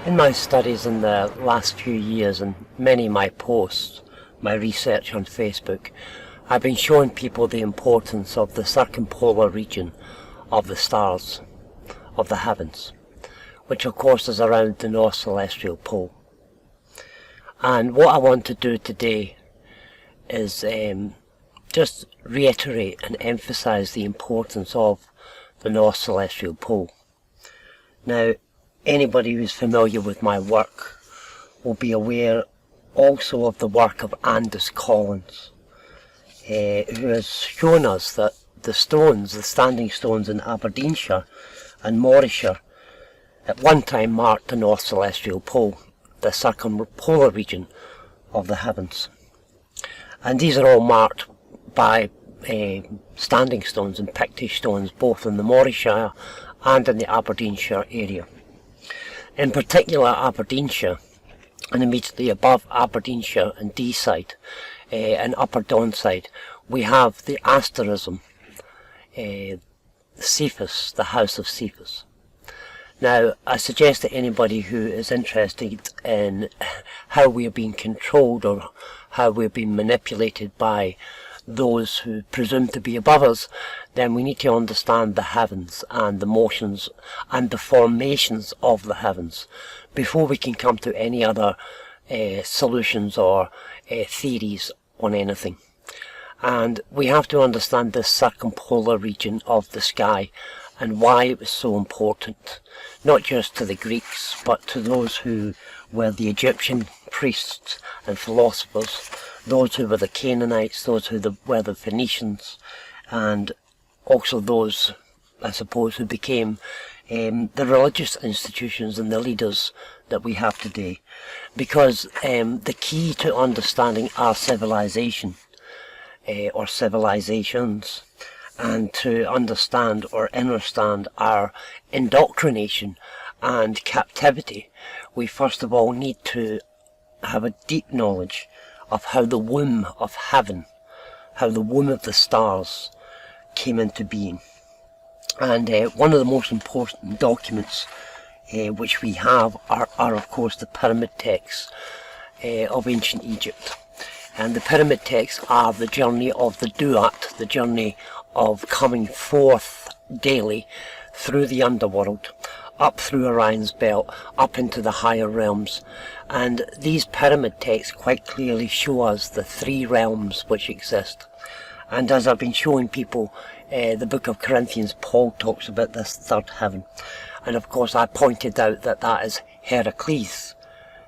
In my studies in the last few years and many of my posts, my research on Facebook, I've been showing people the importance of the circumpolar region of the stars, of the heavens, which of course is around the North Celestial Pole. And what I want to do today is just reiterate and emphasize the importance of the North Celestial Pole. Now, anybody who's familiar with my work will be aware also of the work of Anders Collins, who has shown us that the stones, the standing stones in Aberdeenshire and Morayshire, at one time marked the North Celestial Pole, the circumpolar region of the heavens. And these are all marked by standing stones and Pictish stones, both in the Morayshire and in the Aberdeenshire area. In particular, Aberdeenshire, and immediately above Aberdeenshire and Deeside and Upper Donside, we have the asterism, Cephas, the House of Cephas. Now, I suggest that anybody who is interested in how we are being controlled or how we're being manipulated by those who presume to be above us, then we need to understand the heavens and the motions and the formations of the heavens before we can come to any other solutions or theories on anything. And we have to understand this circumpolar region of the sky and why it was so important, not just to the Greeks, but to those who were the Egyptian priests and philosophers, those who were the Canaanites, those who were the Phoenicians, and also those, I suppose, who became the religious institutions and the leaders that we have today. Because the key to understanding our civilization, or civilizations, and to understand or understand our indoctrination and captivity, we first of all need to have a deep knowledge of how the womb of heaven, how the womb of the stars came into being. And one of the most important documents which we have are of course the pyramid texts of ancient Egypt. And the pyramid texts are the journey of the Duat, the journey of coming forth daily through the underworld, up through Orion's belt, up into the higher realms. And these pyramid texts quite clearly show us the three realms which exist. And as I've been showing people, the book of Corinthians, Paul talks about this third heaven. And of course I pointed out that that is Heracles,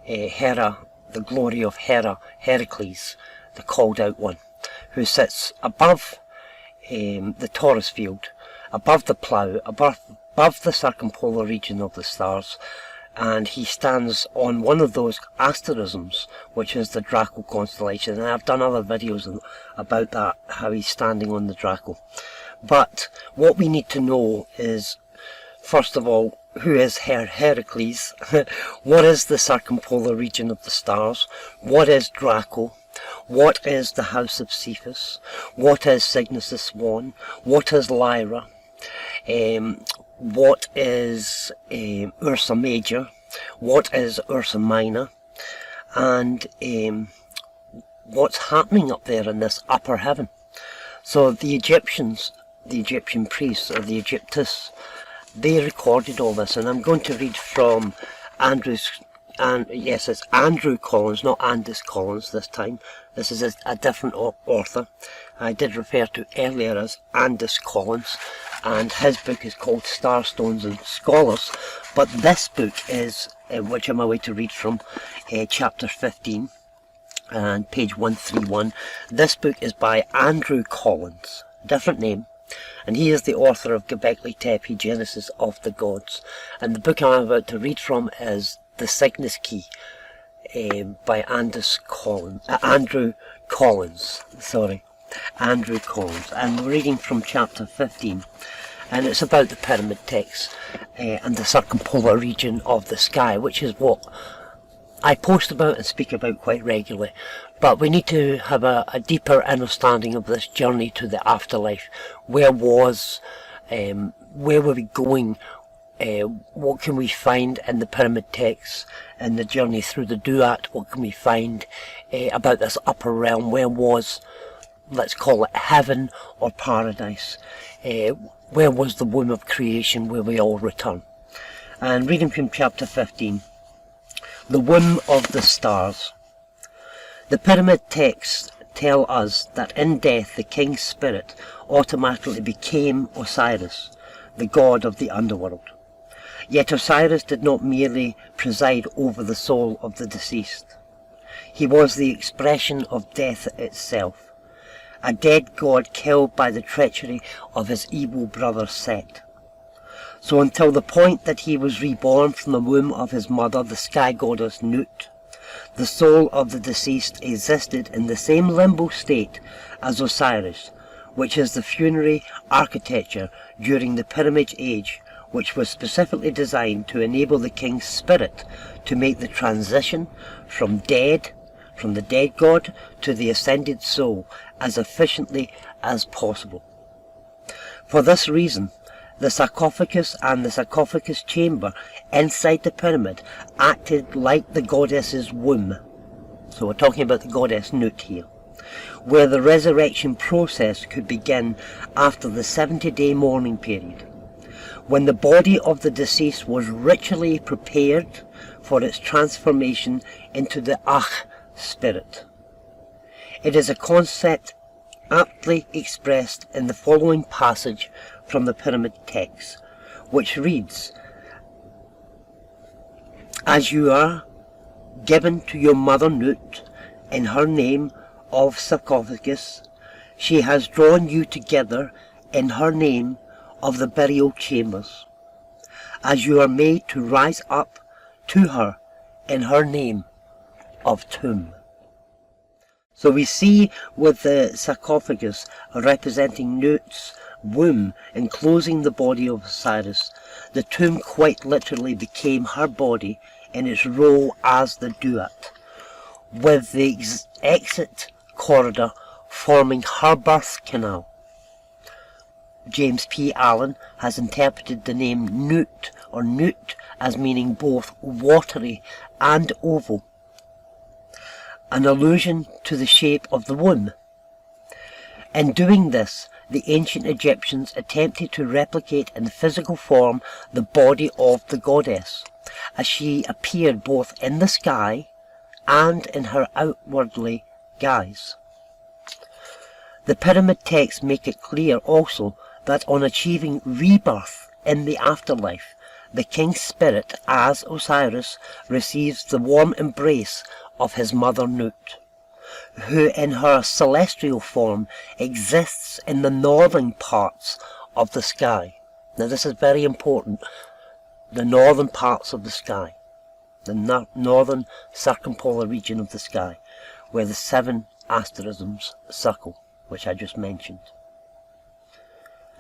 Hera, the glory of Hera, Heracles, the called out one, who sits above the Taurus field, above the plough, above the circumpolar region of the stars, and he stands on one of those asterisms, which is the Draco constellation. And I've done other videos about that, how he's standing on the Draco. But what we need to know is, first of all, who is Heracles? What is the circumpolar region of the stars? What is Draco? What is the House of Cephas? What is Cygnus the Swan? What is Lyra? What is Ursa Major? What is Ursa Minor? And what's happening up there in this upper heaven? So the Egyptians, the Egyptian priests, or the Egyptists, they recorded all this, and I'm going to read from yes, it's Andrew Collins, not Anders Collins this time. This is a different author. I did refer to earlier as Anders Collins, and his book is called Starstones and Scholars. But this book is, which I'm away to read from, chapter 15 and page 131. This book is by Andrew Collins, different name. And he is the author of Göbekli Tepe, Genesis of the Gods. And the book I'm about to read from is The Cygnus Key by Andrew Collins. And we're reading from chapter 15. And it's about the pyramid texts and the circumpolar region of the sky, which is what I post about and speak about quite regularly. But we need to have a deeper understanding of this journey to the afterlife. Where were we going what can we find in the pyramid texts, in the journey through the Duat? What can we find about this upper realm? Where was, let's call it heaven or paradise? Where was the womb of creation where we all return? And reading from chapter 15, the womb of the stars. The pyramid texts tell us that in death the king's spirit automatically became Osiris, the god of the underworld. Yet Osiris did not merely preside over the soul of the deceased. He was the expression of death itself, a dead god killed by the treachery of his evil brother Set. So until the point that he was reborn from the womb of his mother, the sky goddess Nut, the soul of the deceased existed in the same limbo state as Osiris, which is the funerary architecture during the Pyramid Age, which was specifically designed to enable the king's spirit to make the transition from the dead god to the ascended soul as efficiently as possible. For this reason, the sarcophagus and the sarcophagus chamber inside the pyramid acted like the goddess's womb. So we're talking about the goddess Nut here, where the resurrection process could begin after the 70-day mourning period, when the body of the deceased was ritually prepared for its transformation into the Ach spirit. It is a concept aptly expressed in the following passage from the pyramid text, which reads, "As you are given to your mother Nut in her name of sarcophagus, she has drawn you together in her name of the burial chambers, as you are made to rise up to her in her name of tomb." So we see with the sarcophagus representing Nut's womb enclosing the body of Osiris, the tomb quite literally became her body in its role as the Duat, with the exit corridor forming her birth canal. James P. Allen has interpreted the name Nut or Nut as meaning both watery and oval, an allusion to the shape of the womb. In doing this, the ancient Egyptians attempted to replicate in physical form the body of the goddess, as she appeared both in the sky and in her outwardly guise. The pyramid texts make it clear also that on achieving rebirth in the afterlife, the king's spirit, as Osiris, receives the warm embrace of his mother Nut, who in her celestial form exists in the northern parts of the sky. Now this is very important, the northern parts of the sky, the northern circumpolar region of the sky, where the 7 asterisms circle, which I just mentioned.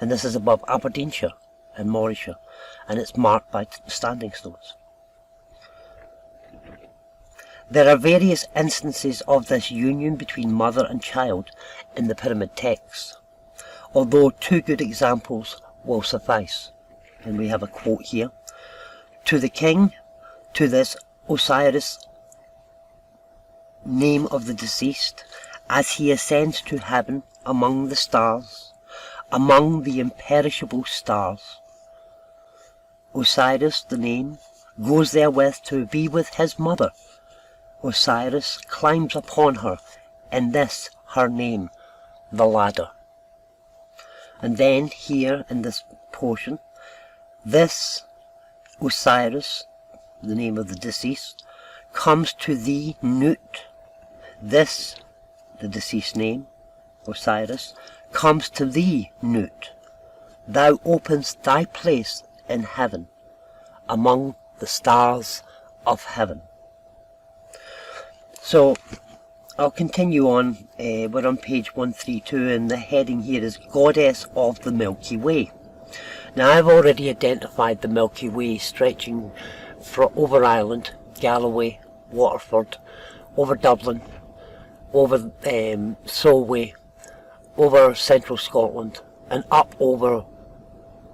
And this is above Aberdeenshire and Morayshire, and it's marked by standing stones. There are various instances of this union between mother and child in the pyramid texts, although 2 good examples will suffice. And we have a quote here. "To the king, to this Osiris, name of the deceased, as he ascends to heaven among the stars, among the imperishable stars. Osiris, the name, goes therewith to be with his mother. Osiris climbs upon her in this her name, the ladder." And then here in this portion, this Osiris, the name of the deceased, comes to thee Nut. This, the deceased name, Osiris, comes to thee Nut. Thou openst thy place in heaven, among the stars of heaven. So, I'll continue on. We're on page 132, and the heading here is Goddess of the Milky Way. Now, I've already identified the Milky Way stretching over Ireland, Galloway, Waterford, over Dublin, over Solway, over central Scotland, and up over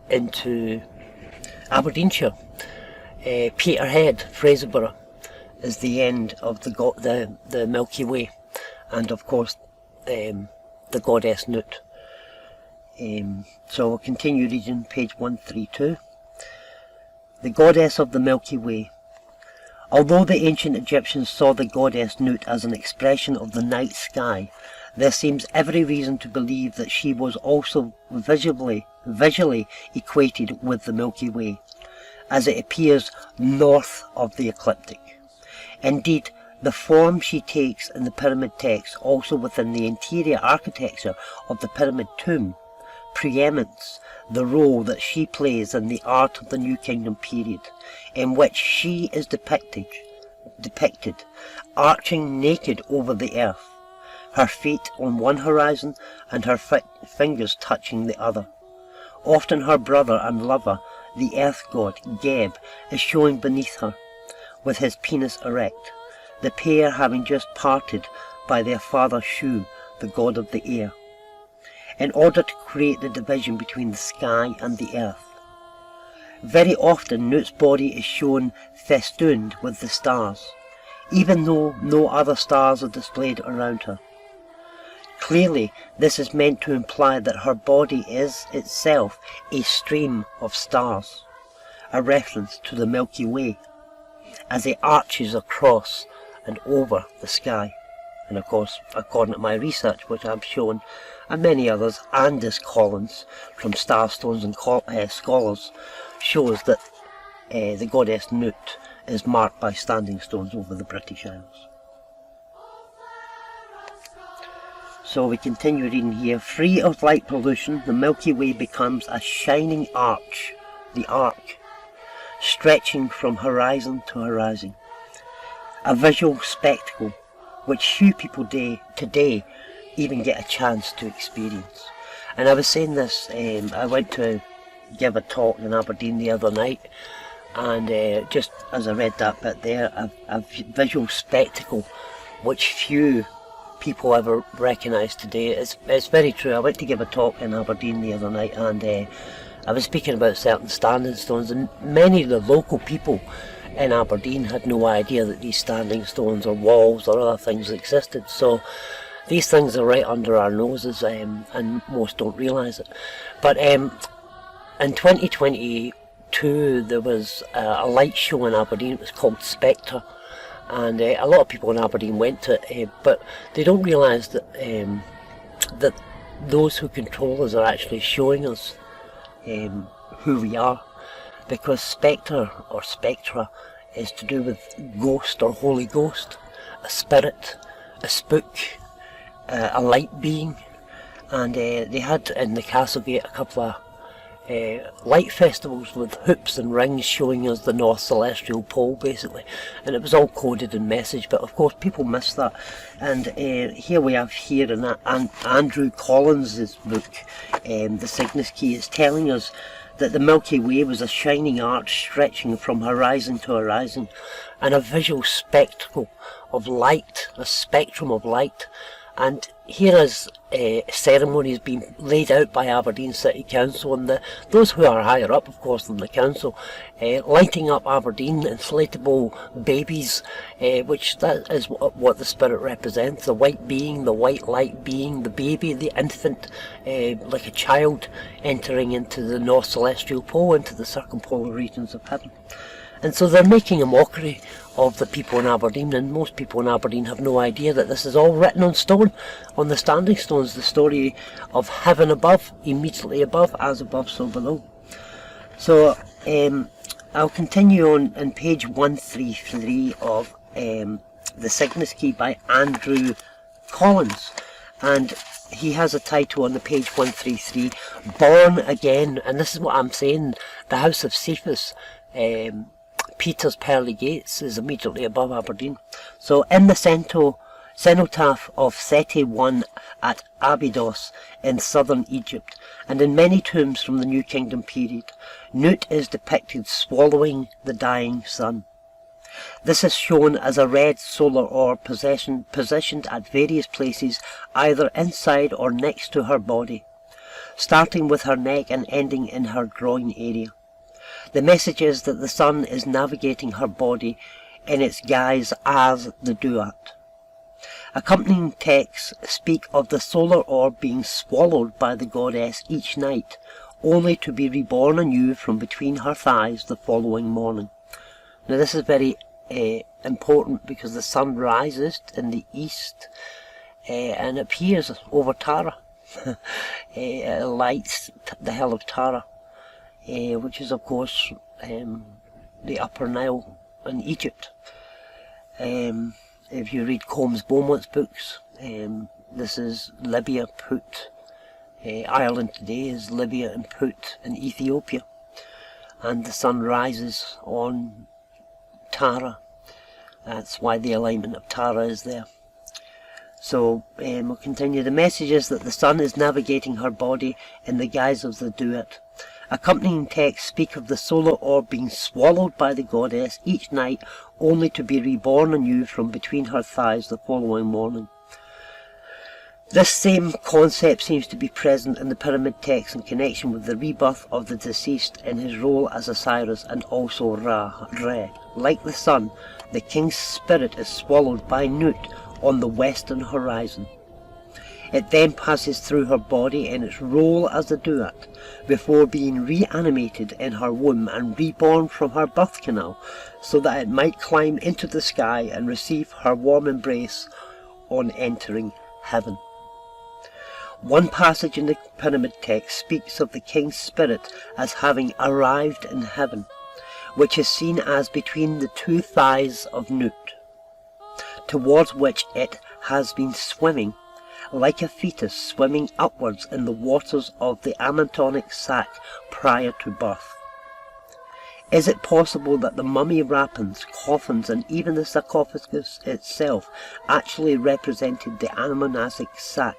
into Aberdeenshire, Peterhead, Fraserburgh, is the end of the Milky Way, and of course the goddess Nut. So we'll continue reading page 132. The goddess of the Milky Way. Although the ancient Egyptians saw the goddess Nut as an expression of the night sky, there seems every reason to believe that she was also visually equated with the Milky Way, as it appears north of the ecliptic. Indeed, the form she takes in the pyramid text, also within the interior architecture of the pyramid tomb, preemts the role that she plays in the art of the New Kingdom period, in which she is depicted arching naked over the earth, her feet on one horizon and her fingers touching the other. Often her brother and lover, the earth god Geb, is showing beneath her, with his penis erect, the pair having just parted by their father Shu, the god of the air, in order to create the division between the sky and the earth. Very often Nut's body is shown festooned with the stars, even though no other stars are displayed around her. Clearly, this is meant to imply that her body is itself a stream of stars, a reference to the Milky Way, as it arches across and over the sky. And of course, according to my research, which I've shown, and many others, Andis Collins from Starstones and Scholars, shows that the goddess Nut is marked by standing stones over the British Isles. So we continue reading here. Free of light pollution, the Milky Way becomes a shining arch, the arc, stretching from horizon to horizon. A visual spectacle which few people today even get a chance to experience. And I was saying this, I went to give a talk in Aberdeen the other night, and just as I read that bit there, a visual spectacle which few people ever recognise today. It's very true. I went to give a talk in Aberdeen the other night, and I was speaking about certain standing stones, and many of the local people in Aberdeen had no idea that these standing stones or walls or other things existed. So these things are right under our noses, and most don't realise it. But in 2022 there was a light show in Aberdeen. It was called Spectre, and a lot of people in Aberdeen went to it, but they don't realise that that those who control us are actually showing us who we are, because Spectre or Spectra is to do with ghost or Holy Ghost, a spirit, a spook, a light being. And they had in the Castlegate a couple of light festivals with hoops and rings showing us the North Celestial Pole, basically, and it was all coded in message, but of course people miss that. And here we have here in Andrew Collins' book, The Cygnus Key, is telling us that the Milky Way was a shining arch stretching from horizon to horizon, and a visual spectacle of light, a spectrum of light. And here is ceremonies being laid out by Aberdeen City Council, and those who are higher up, of course, than the council, lighting up Aberdeen, inflatable babies, which that is what the spirit represents, the white being, the white light being, the baby, the infant, like a child entering into the North Celestial Pole, into the circumpolar regions of heaven. And so they're making a mockery of the people in Aberdeen, and most people in Aberdeen have no idea that this is all written on stone, on the standing stones, the story of heaven above, immediately above, as above, so below. So I'll continue on page 133 of The Cygnus Key by Andrew Collins, and he has a title on the page 133, Born Again. And this is what I'm saying, the House of Cephas, Peter's Pearly Gates, is immediately above Aberdeen. So in the cenotaph of Seti I at Abydos in southern Egypt, and in many tombs from the New Kingdom period, Nut is depicted swallowing the dying sun. This is shown as a red solar orb positioned at various places, either inside or next to her body, starting with her neck and ending in her groin area. The message is that the sun is navigating her body in its guise as the Duat. Accompanying texts speak of the solar orb being swallowed by the goddess each night, only to be reborn anew from between her thighs the following morning. Now this is very important, because the sun rises in the east and appears over Tara. It lights the hill of Tara, which is of course the upper Nile in Egypt. If you read Combs-Beaumont's books, this is Libya, Put. Ireland today is Libya and Put in Ethiopia, and the sun rises on Tara. That's why the alignment of Tara is there. So we'll continue. The message is that the sun is navigating her body in the guise of the Duat. Accompanying texts speak of the solar orb being swallowed by the goddess each night, only to be reborn anew from between her thighs the following morning. This same concept seems to be present in the pyramid text in connection with the rebirth of the deceased in his role as Osiris and also Re. Like the sun, the king's spirit is swallowed by Nut on the western horizon. It then passes through her body in its role as the Duat, before being reanimated in her womb and reborn from her birth canal, so that it might climb into the sky and receive her warm embrace on entering heaven. One passage in the pyramid text speaks of the king's spirit as having arrived in heaven, which is seen as between the two thighs of Nut, towards which it has been swimming, like a fetus swimming upwards in the waters of the amniotic sac prior to birth. Is it possible that the mummy wrappings, coffins, and even the sarcophagus itself actually represented the amniotic sac?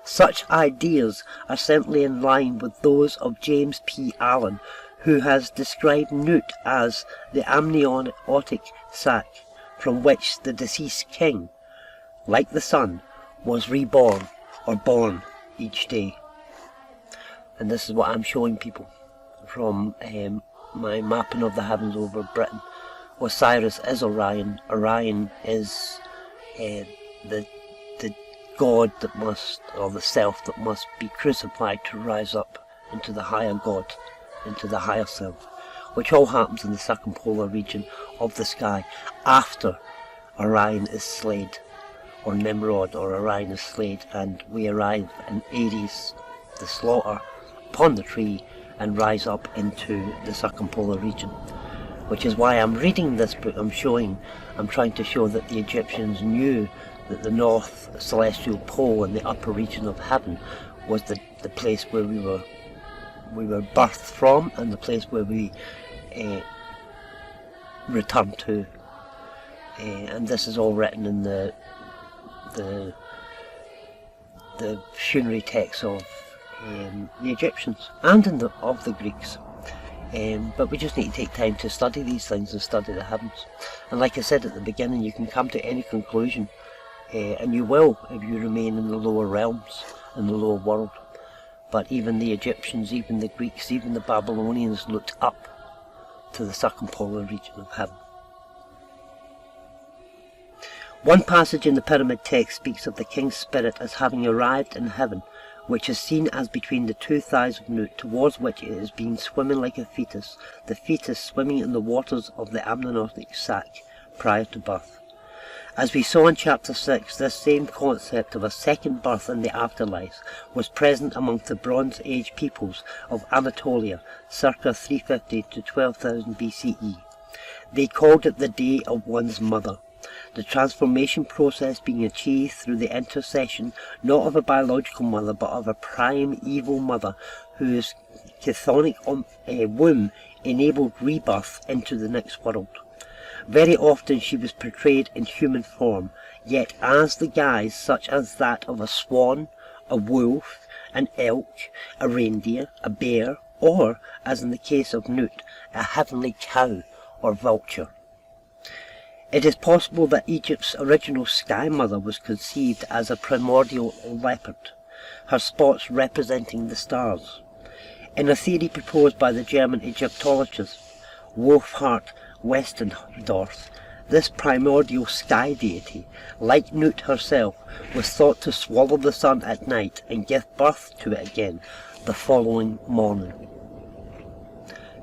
Such ideas are certainly in line with those of James P. Allen, who has described Nut as the amniotic sac from which the deceased king, like the sun, was reborn or born each day. And this is what I'm showing people from my mapping of the heavens over Britain. Osiris is Orion. Orion is the god that must, or the self that must be crucified to rise up into the higher god, into the higher self, which all happens in the circumpolar region of the sky after Orion is slayed, or Nimrod or Orion is slayed, and we arrive in Aries, the slaughter, upon the tree, and rise up into the circumpolar region. Which is why I'm reading this book. I'm trying to show that the Egyptians knew that the north celestial pole in the upper region of heaven was the place where we were birthed from, and the place where we return to. And this is all written in the funerary texts of the Egyptians and of the Greeks. But we just need to take time to study these things and study the heavens. And like I said at the beginning, you can come to any conclusion, and you will if you remain in the lower realms, in the lower world. But even the Egyptians, even the Greeks, even the Babylonians looked up to the circumpolar region of heaven. One passage in the pyramid text speaks of the king's spirit as having arrived in heaven, which is seen as between the two thighs of Nut, towards which it is being swimming like a fetus, the fetus swimming in the waters of the amniotic sac prior to birth. As we saw in chapter 6, this same concept of a second birth in the afterlife was present among the Bronze Age peoples of Anatolia, circa 350 to 12,000 BCE. They called it the day of one's mother, the transformation process being achieved through the intercession not of a biological mother but of a primeval mother whose chthonic womb enabled rebirth into the next world. Very often she was portrayed in human form, yet as the guise such as that of a swan, a wolf, an elk, a reindeer, a bear, or, as in the case of Nut, a heavenly cow or vulture. It is possible that Egypt's original sky mother was conceived as a primordial leopard, her spots representing the stars. In a theory proposed by the German Egyptologist Wolfhard Westendorf, this primordial sky deity, like Nut herself, was thought to swallow the sun at night and give birth to it again the following morning.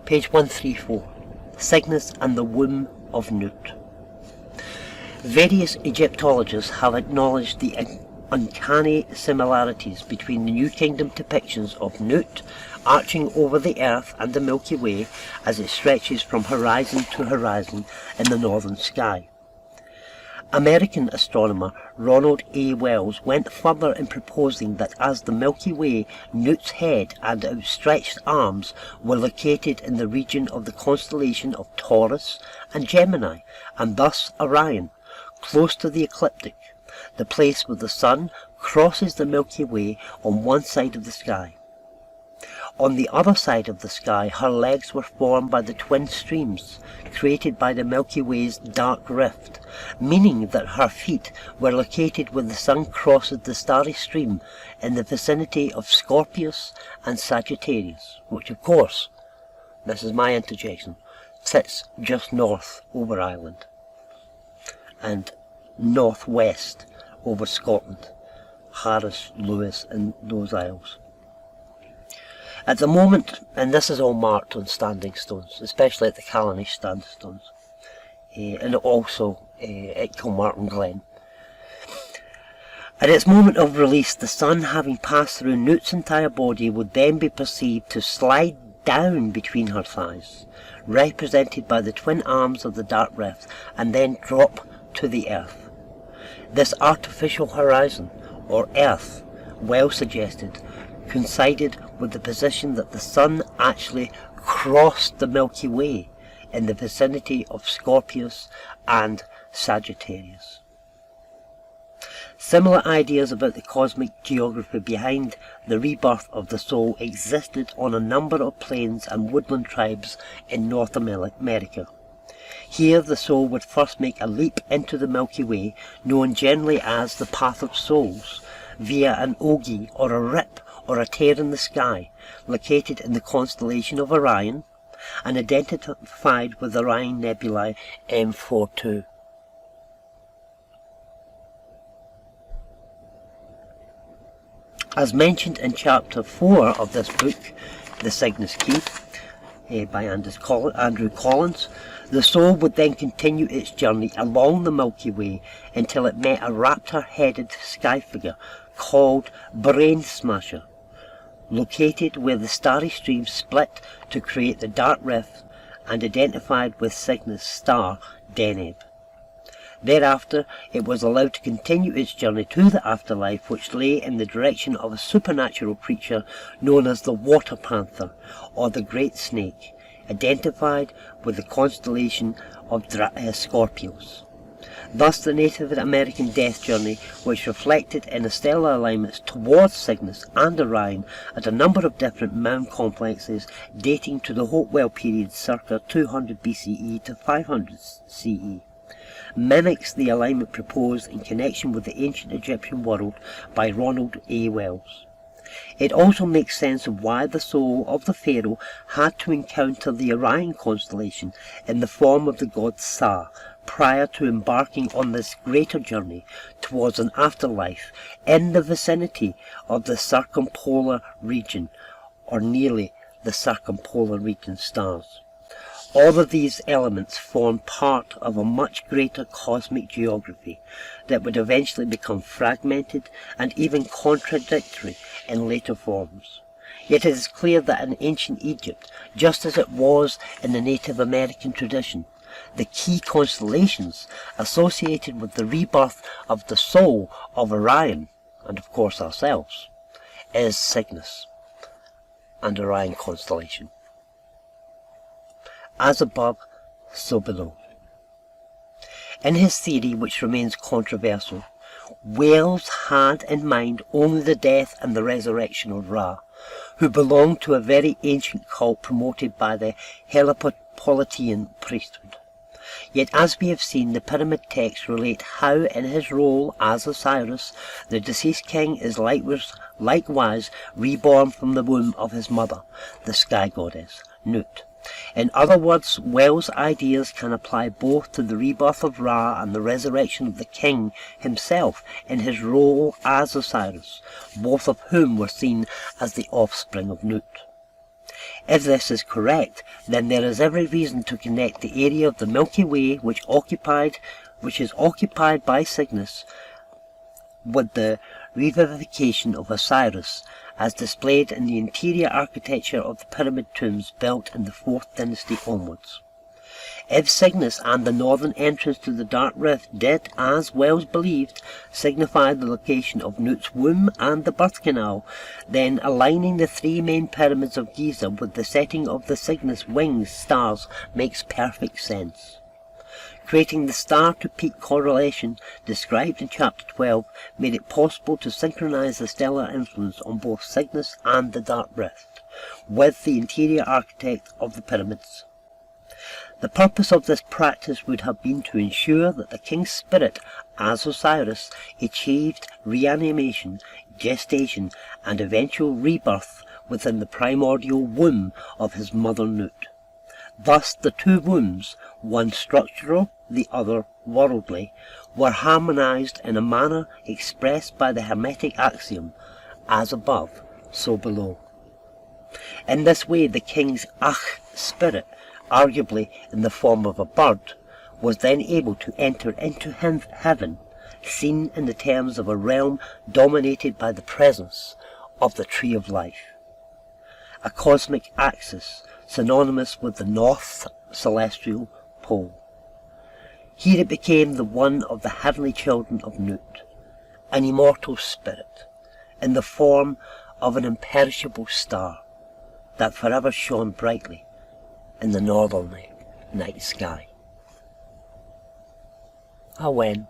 Page 134. Cygnus and the Womb of Nut. Various Egyptologists have acknowledged the uncanny similarities between the New Kingdom depictions of Nut arching over the Earth and the Milky Way as it stretches from horizon to horizon in the northern sky. American astronomer Ronald A. Wells went further in proposing that as the Milky Way, Nut's head and outstretched arms were located in the region of the constellation of Taurus and Gemini, and thus Orion, close to the ecliptic, the place where the sun crosses the Milky Way on one side of the sky. On the other side of the sky, her legs were formed by the twin streams created by the Milky Way's dark rift, meaning that her feet were located where the sun crosses the starry stream in the vicinity of Scorpius and Sagittarius, which of course, this is my interjection, sits just north over Ireland and northwest over Scotland, Harris, Lewis and those isles. At the moment, and this is all marked on standing stones, especially at the Callanish standstones, and also at Kilmartin Glen. At its moment of release, the sun, having passed through Nut's entire body, would then be perceived to slide down between her thighs, represented by the twin arms of the dark rift, and then drop to the earth. This artificial horizon, or earth, well suggested, coincided with the position that the sun actually crossed the Milky Way in the vicinity of Scorpius and Sagittarius. Similar ideas about the cosmic geography behind the rebirth of the soul existed on a number of plains and woodland tribes in North America. Here the soul would first make a leap into the Milky Way, known generally as the Path of Souls, via an ogi or a rip or a tear in the sky, located in the constellation of Orion, and identified with Orion Nebulae M42. As mentioned in chapter 4 of this book, The Cygnus Key, by Andrew Collins, the soul would then continue its journey along the Milky Way until it met a raptor-headed sky figure called Brain Smasher, located where the starry streams split to create the dark rift and identified with Cygnus star Deneb. Thereafter, it was allowed to continue its journey to the afterlife, which lay in the direction of a supernatural creature known as the Water Panther, or the Great Snake, identified with the constellation of Scorpius. Thus the Native American death journey, which reflected in the stellar alignments towards Cygnus and Orion at a number of different mound complexes dating to the Hopewell period circa 200 BCE to 500 CE, mimics the alignment proposed in connection with the ancient Egyptian world by Ronald A. Wells. It also makes sense of why the soul of the pharaoh had to encounter the Orion constellation in the form of the god Sa, prior to embarking on this greater journey towards an afterlife in the vicinity of the Circumpolar region, or nearly the Circumpolar region stars. All of these elements form part of a much greater cosmic geography that would eventually become fragmented and even contradictory in later forms. Yet it is clear that in ancient Egypt, just as it was in the Native American tradition, the key constellations associated with the rebirth of the soul of Orion, and of course ourselves, is Cygnus and Orion constellation. As above, so below. In his theory, which remains controversial, Wells had in mind only the death and the resurrection of Ra, who belonged to a very ancient cult promoted by the Heliopolitan priesthood. Yet as we have seen, the pyramid texts relate how in his role as Osiris, the deceased king is likewise reborn from the womb of his mother, the sky goddess, Nut. In other words, Wells' ideas can apply both to the rebirth of Ra and the resurrection of the king himself in his role as Osiris, both of whom were seen as the offspring of Nut. If this is correct, then there is every reason to connect the area of the Milky Way which is occupied by Cygnus with the revivification of Osiris, as displayed in the interior architecture of the pyramid tombs built in the 4th dynasty onwards. If Cygnus and the northern entrance to the Dark Rift did, as Wells believed, signify the location of Nut's womb and the birth canal, then aligning the 3 main pyramids of Giza with the setting of the Cygnus wings stars makes perfect sense. Creating the star-to-peak correlation described in Chapter 12 made it possible to synchronize the stellar influence on both Cygnus and the Dark Rift with the interior architect of the pyramids. The purpose of this practice would have been to ensure that the king's spirit, as Osiris, achieved reanimation, gestation, and eventual rebirth within the primordial womb of his mother Nut. Thus the 2 wombs, one structural, the other worldly, were harmonized in a manner expressed by the Hermetic axiom, as above, so below. In this way the king's spirit, arguably in the form of a bird, was then able to enter into heaven, seen in the terms of a realm dominated by the presence of the Tree of Life, a cosmic axis synonymous with the North Celestial Pole. Here it became the one of the heavenly children of Nut, an immortal spirit, in the form of an imperishable star that forever shone brightly in the northern night sky. Awen.